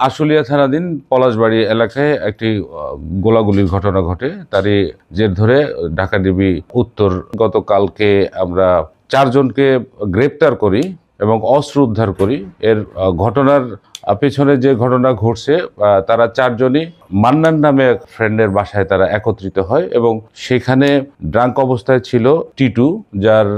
আশুলিয়া থানাধীন পলাশবাড়ি এলাকায় একটি গোলাগুলির ঘটনা ঘটে। তারই জের ধরে ঢাকা ডিবি উত্তর গতকালকে আমরা 4 জনকে গ্রেপ্তার করি এবং অস্ত্র উদ্ধার করি। এর ঘটনার পেছনে যে ঘটনা ঘটছে, তারা 4 জনই মান্নান নামে এক ফ্রেন্ডের বাসায় তারা একত্রিত হয় এবং সেখানে ড্রাঙ্ক অবস্থায় ছিল টিটু, যার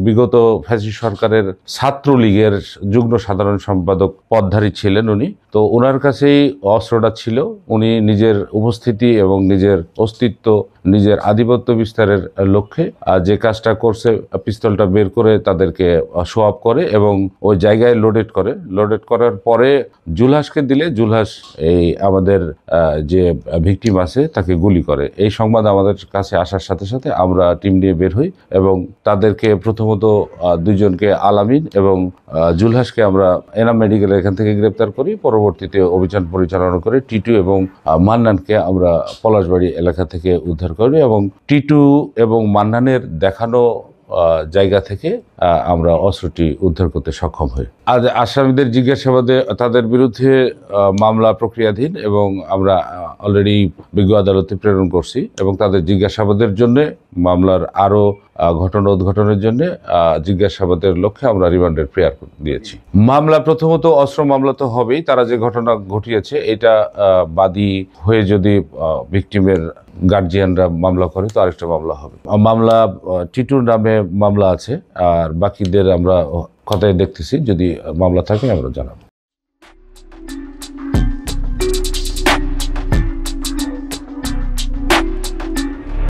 বিগত ফ্যাসিস্ট সরকারের ছাত্রলীগের যুগ্ম সাধারণ সম্পাদক পদধারী ছিলেন উনি। তো ওনার কাছেই অস্ত্রটা ছিল। উনি নিজের উপস্থিতি এবং নিজের অস্তিত্ব, নিজের আধিপত্য বিস্তারের লক্ষ্যে যে কাজটা করছে, পিস্তলটা বের করে তাদেরকে শো অফ করে এবং ওই জায়গায় লোডেড করার পরে জুলহাসকে দিলে জুলহাস এই আমাদের যে ভিকটিম আছে তাকে গুলি করে। এই সংবাদ আমাদের কাছে আসার সাথে সাথে আমরা টিম নিয়ে বের হই এবং তাদেরকে প্রথমত 2 জনকে আলামিন এবং জুলহাসকে আমরা এনাম মেডিকেলের এখান থেকে গ্রেপ্তার করি। পরবর্তীতে অভিযান পরিচালনা করে টিটু এবং মান্নানকে আমরা পলাশবাড়ি এলাকা থেকে উদ্ধার করি এবং টিটু এবং মান্নানের দেখানো জায়গা থেকে আমরা অস্ত্রটি উদ্ধার করতে সক্ষম হই। আজ আসামিদের জিজ্ঞাসাবাদে তাদের বিরুদ্ধে মামলা প্রক্রিয়াধীন এবং আমরা অলরেডি বিজ্ঞ আদালতে প্রেরণ করছি এবং তাদের জিজ্ঞাসাবাদের জন্য মামলার আরও ঘটনা উদ্ঘাটনের জন্য জিজ্ঞাসাবাদের লক্ষ্যে আমরা রিমান্ডের প্রেয়ার দিয়েছি। মামলা প্রথমত অস্ত্র মামলা তো হবেই। তারা যে ঘটনা ঘটিয়েছে এটা বাদী হয়ে যদি ভিকটিমের গার্জিয়ানরা মামলা করে তো আরেকটা মামলা হবে। মামলা টিটুর নামে মামলা আছে, আর বাকিদের আমরা কথাই দেখতেছি, যদি মামলা থাকে আমরা জানাবো।